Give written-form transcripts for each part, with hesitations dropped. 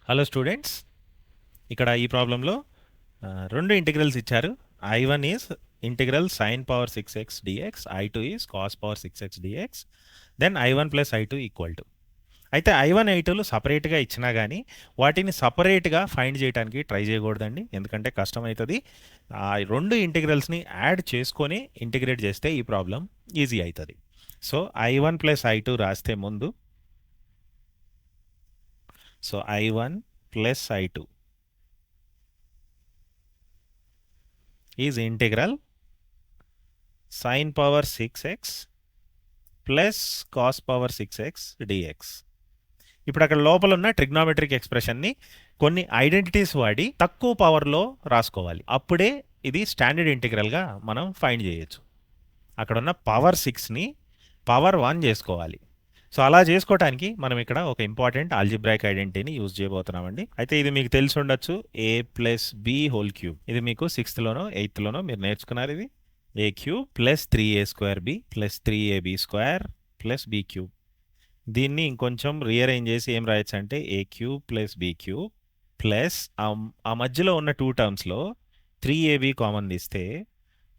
Hello students, ఇక్కడ ఈ ప్రాబ్లంలో రెండు ఇంటిగ్రల్స్ ఇచ్చారు. I1 is integral sine power 6x dx, I2 is cos power 6x dx, then I1 plus I2 equal to. అయితే I1 I2లు సపరేట్గా ఇచ్చినా కానీ వాటిని సపరేట్గా ఫైండ్ చేయడానికి ట్రై చేయకూడదండి, ఎందుకంటే కష్టం అవుతుంది. ఆ రెండు ఇంటిగ్రల్స్ని యాడ్ చేసుకొని ఇంటిగ్రేట్ చేస్తే ఈ ప్రాబ్లం ఈజీ అవుతుంది. సో I1 ప్లస్ I2 రాస్తే ముందు, so I1 plus I2 is integral sine power 6x plus cos power 6x dx. ఇప్పుడు అక్కడ లోపల ఉన్న ట్రిగ్నామెట్రిక్ ఎక్స్ప్రెషన్ని కొన్ని ఐడెంటిటీస్ వాడి తక్కువ పవర్లో రాసుకోవాలి. అప్పుడే ఇది స్టాండర్డ్ ఇంటిగ్రల్గా మనం ఫైండ్ చేయొచ్చు. అక్కడ ఉన్న పవర్ 6ని పవర్ 1 చేసుకోవాలి. సో అలా చేసుకోవడానికి మనం ఇక్కడ ఒక ఇంపార్టెంట్ ఆల్జిబ్రాయిక్ ఐడెంటిటీని యూజ్ చేయబోతున్నామండి. అయితే ఇది మీకు తెలిసి ఉండొచ్చు, a plus B whole cube. ఇది మీకు 6th లోనో 8th లోనో మీరు నేర్చుకున్నారు. ఇది a cube plus 3a² b plus 3ab² plus b cube. దీన్ని ఇంకొంచెం రీఅరేంజ్ చేసి ఏం రాయొచ్చు అంటే a cube plus b cube plus ఆ మధ్యలో ఉన్న 2 టర్మ్స్లో 3ab కామన్ తీస్తే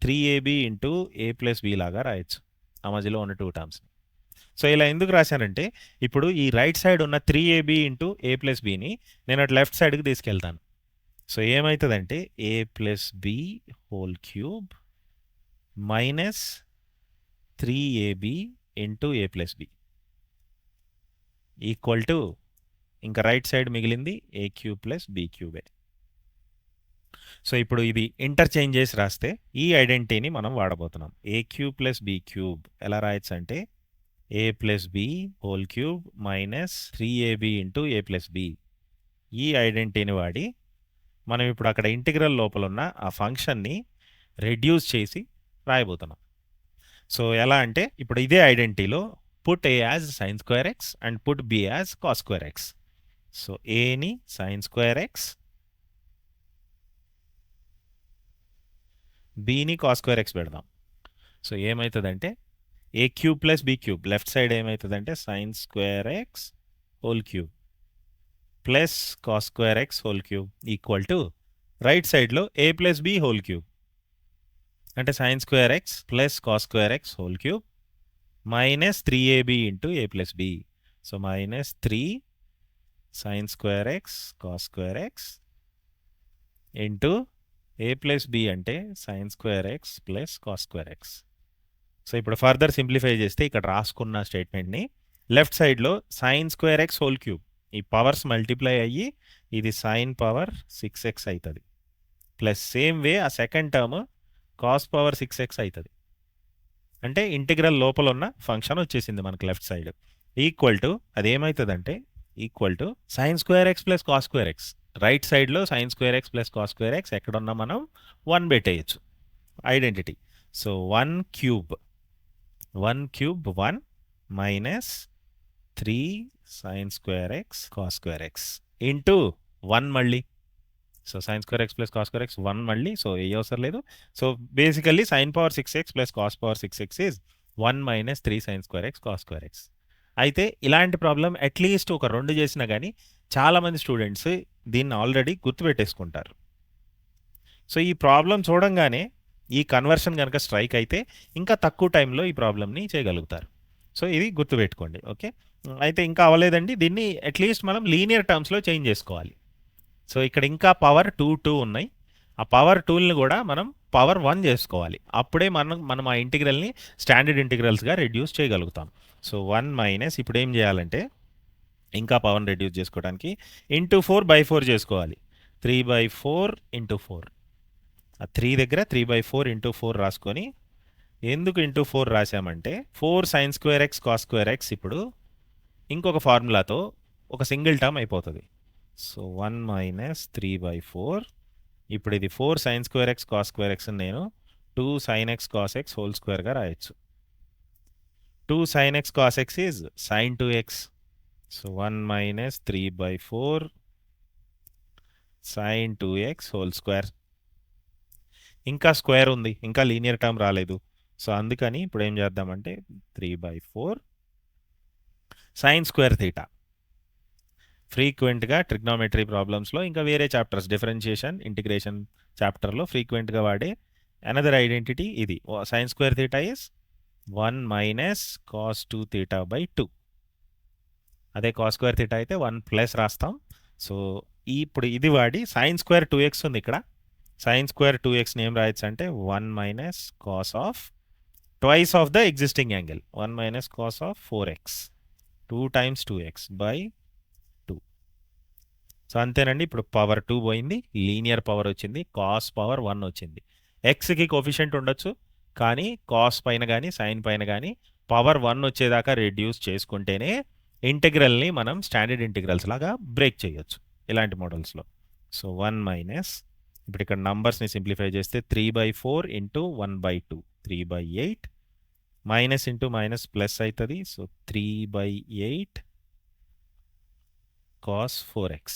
3ab into a plus b లాగా రాయొచ్చు ఆ మధ్యలో ఉన్న 2 టర్మ్స్. సో ఇలా ఎందుకు రాశానంటే ఇప్పుడు ఈ రైట్ సైడ్ ఉన్న 3ab ఇంటూ a ప్లస్ బిని నేను అటు లెఫ్ట్ సైడ్కి తీసుకెళ్తాను. సో ఏమవుతుందంటే a plus B whole cube minus 3ab into a plus B equal to, ఇంకా రైట్ సైడ్ మిగిలింది a క్యూబ్ ప్లస్ b క్యూబే. సో ఇప్పుడు ఇది ఇంటర్చేంజ్ చేసి రాస్తే ఈ ఐడెంటిటీని మనం వాడబోతున్నాం. a cube plus b cube ఎలా రాయొచ్చు అంటే a plus B whole cube minus 3ab into a plus B. ఈ ఐడెంటిటీని వాడి మనం ఇప్పుడు అక్కడ ఇంటిగ్రల్ లోపల ఉన్న ఆ ఫంక్షన్ని రెడ్యూస్ చేసి రాయబోతున్నాం. సో ఎలా అంటే ఇప్పుడు ఇదే ఐడెంటిటీలో put a as sine square X and put b as cos square X. So ఏని సైన్ స్క్వేర్ ఎక్స్, బీని కాస్ స్క్వేర్ ఎక్స్ పెడదాం. సో ఏమవుతుందంటే a cube plus b cube, left side ఏమవుతుందంటే sine square X whole cube plus cos square X whole cube equal to right సైడ్లో a plus b whole cube అంటే sine square X plus cos square X whole cube minus 3ab into a plus b. So minus 3 sine square x cos square x into a plus b అంటే sine square X plus cos square X. So ఇప్పుడు further simplify చేస్తే ఇక్కడ రాసుకున్న స్టేట్మెంట్ని left సైడ్లో sine square X whole cube, ఈ powers multiply అయ్యి ఇది sign power 6x అవుతుంది, ప్లస్ సేమ్ వే ఆ second term cos power 6x అవుతుంది. అంటే ఇంటిగ్రల్ లోపల ఉన్న ఫంక్షన్ వచ్చేసింది మనకు లెఫ్ట్ సైడ్. ఈక్వల్ టు అదేమవుతుందంటే equal to sine square X plus cos square x. Right సైడ్లో sine square X plus cos square x ఎక్కడున్నా మనం 1 పెట్టేయచ్చు identity. So 1 cube 1 minus 3 sine square x cos square x into 1 మళ్ళీ. So sine square X plus cos square x 1 మళ్ళీ, so ఏ అవసరం లేదు. So basically sine power 6x plus cos power 6x is 1 minus 3 sine square x cos square X. అయితే ఇలాంటి problem at least ఒక 2 చేసినా కానీ చాలామంది స్టూడెంట్స్ దీన్ని ఆల్రెడీ గుర్తుపెట్టేసుకుంటారు. సో ఈ ప్రాబ్లం చూడంగానే ఈ కన్వర్షన్ కనుక స్ట్రైక్ అయితే ఇంకా తక్కువ టైంలో ఈ ప్రాబ్లమ్ని చేయగలుగుతారు. సో ఇది గుర్తుపెట్టుకోండి, ఓకే. అయితే ఇంకా అవ్వలేదండి, దీన్ని అట్లీస్ట్ మనం లీనియర్ టర్మ్స్లో చేంజ్ చేసుకోవాలి. సో ఇక్కడ ఇంకా పవర్ 2 ఉన్నాయి, ఆ పవర్ 2ని కూడా మనం పవర్ 1 చేసుకోవాలి. అప్పుడే మనం ఆ ఇంటిగ్రల్ని స్టాండర్డ్ ఇంటిగ్రల్స్గా రెడ్యూస్ చేయగలుగుతాం. సో 1 మైనస్ ఇప్పుడు ఏం చేయాలంటే ఇంకా పవర్ని రెడ్యూస్ చేసుకోవడానికి ఇంటూ 4/4 చేసుకోవాలి. 3/4 ఇంటూ 4, ఆ 3 దగ్గర 3/4 ఇంటూ 4 రాసుకొని, ఎందుకు ఇంటూ 4 రాసామంటే 4 sine square x cos square x ఇప్పుడు ఇంకొక ఫార్ములాతో ఒక సింగిల్ టర్మ్ అయిపోతుంది. సో 1 మైనస్ 3/4, ఇప్పుడు ఇది 4 sine square x cos square x నేను 2 sine x cos x whole స్క్వేర్గా రాయొచ్చు. 2 sine x cos x is sine 2x. So 1 minus 3/4 sine 2x whole square. ఇంకా స్క్వేర్ ఉంది, ఇంకా లీనియర్ టర్మ్ రాలేదు. సో అందుకని ఇప్పుడు ఏం చేద్దామంటే 3/4 సైన్ స్క్వేర్ థీటా. ఫ్రీక్వెంట్గా ట్రిగ్నోమెట్రీ ప్రాబ్లమ్స్లో ఇంకా వేరే చాప్టర్స్ డిఫరెన్షియేషన్ ఇంటిగ్రేషన్ చాప్టర్లో ఫ్రీక్వెంట్గా వాడే అనదర్ ఐడెంటిటీ ఇది sine square theta is 1 minus cos 2 theta by 2. అదే కాస్ స్క్వేర్ థీటా అయితే 1 ప్లస్ రాస్తాం. సో ఇప్పుడు ఇది వాడి సైన్ స్క్వేర్ 2x ఉంది ఇక్కడ. సైన్ స్క్వేర్ 2xని ఏం రాయొచ్చు అంటే 1 minus cos of twice of the existing angle 1 minus cos of 4x 2 times 2x by 2. So అంతేనండి. ఇప్పుడు పవర్ 2 పోయింది, లీనియర్ పవర్ వచ్చింది, కాస్ పవర్ 1 వచ్చింది. ఎక్స్కి కోఫిషియంట్ ఉండొచ్చు, కానీ కాస్ పైన కానీ సైన్ పైన కానీ పవర్ 1 వచ్చేదాకా రెడ్యూస్ చేసుకుంటేనే ఇంటిగ్రల్ని మనం స్టాండర్డ్ ఇంటిగ్రల్స్ లాగా బ్రేక్ చేయొచ్చు ఇలాంటి మోడల్స్లో. సో 1 మైనస్ ఇప్పుడు ఇక్కడ నంబర్స్ని సింప్లిఫై చేస్తే 3/4 into 1/2 3/8 minus into minus plus అవుతుంది. So 3/8 cos 4x.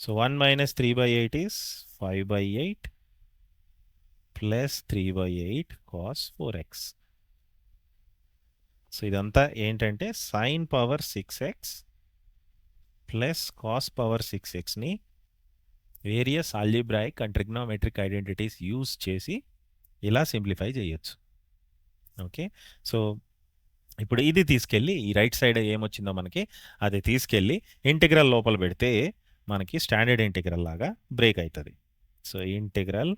So 1 minus 3/8 is 5/8 plus 3/8 cos 4x. So ఇదంతా ఏంటంటే sine power 6x plus cos power 6xని various algebraic and trigonometric identities use చేసి ఇలా సింప్లిఫై చేయొచ్చు. ఓకే, సో ఇప్పుడు ఇది తీసుకెళ్ళి ఈ రైట్ సైడ్ ఏమొచ్చిందో మనకి అది తీసుకెళ్ళి ఇంటిగ్రల్ లోపల పెడితే మనకి స్టాండర్డ్ ఇంటిగ్రల్ లాగా బ్రేక్ అవుతుంది. So integral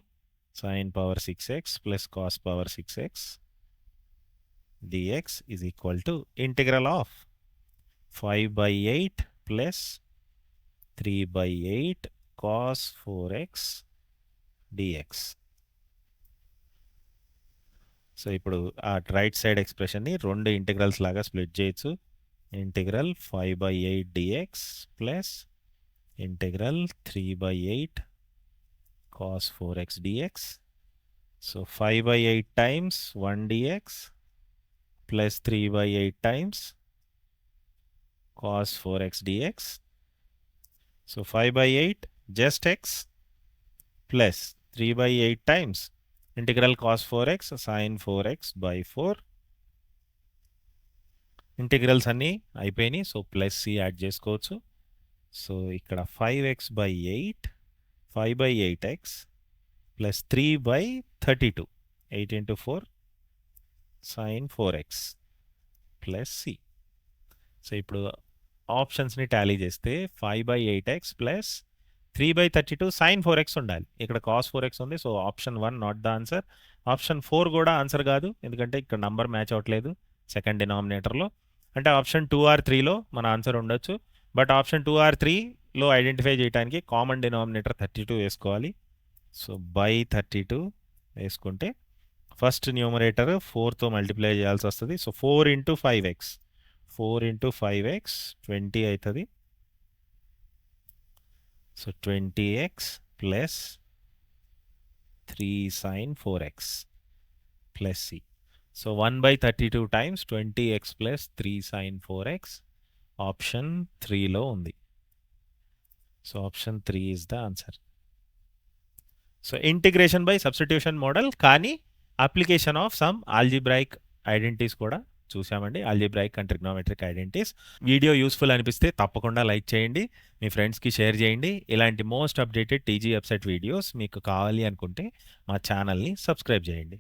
sine power 6x plus cos power 6x dx is equal to integral of 5/8 plus 3/8 cos 4x dx. So ఇప్పుడు ఆ రైట్ సైడ్ ఎక్స్ప్రెషన్ని రెండు ఇంటిగ్రల్స్ లాగా స్ప్లిట్ చేయొచ్చు. Integral 5/8 dx plus integral 3/8 cos 4x dx. So 5/8 times 1 dx plus 3/8 times cos 4x dx. So 5/8 just x plus 3/8 times integral cos 4x sin 4x by 4. ఇంటిగ్రల్స్ అన్నీ అయిపోయినాయి. So plus C add చేసుకోవచ్చు. So ఇక్కడ 5x/8 5/8x plus 3/32 8 into 4 sin 4x plus C. So ఇప్పుడు ఆప్షన్స్ని Tally చేస్తే 5/8x plus 3/32 sin 4x ఉండాలి. ఇక్కడ cos 4x ఉంది. So option 1 not the answer. Option 4 కూడా ఆన్సర్ కాదు, ఎందుకంటే ఇక్కడ నంబర్ మ్యాచ్ అవ్వట్లేదు సెకండ్ డినామినేటర్లో. అంటే ఆప్షన్ 2 or 3లో మన ఆన్సర్ ఉండొచ్చు, బట్ ఆప్షన్ 2 or 3లో ఐడెంటిఫై చేయడానికి కామన్ డినామినేటర్ 32 వేసుకోవాలి. సో బై 32 వేసుకుంటే ఫస్ట్ న్యూమరేటర్ 4తో మల్టిప్లై చేయాల్సి వస్తుంది. సో 4 into 5x 20 అవుతుంది. So 20x plus 3 sin 4x plus C. So 1/32 times 20x plus 3 sin 4x option 3లో ఉంది. So option 3 is the answer. So integration by substitution model, కానీ application of some algebraic identities కూడా చూసామండి. Algebraic and trigonometric identities. Video useful అనిపిస్తే తప్పకుండా like చేయండి, మీ ఫ్రెండ్స్కి షేర్ చేయండి. ఇలాంటి most updated TG website videos మీకు కావాలి అనుకుంటే మా ఛానల్ని సబ్స్క్రైబ్ చేయండి.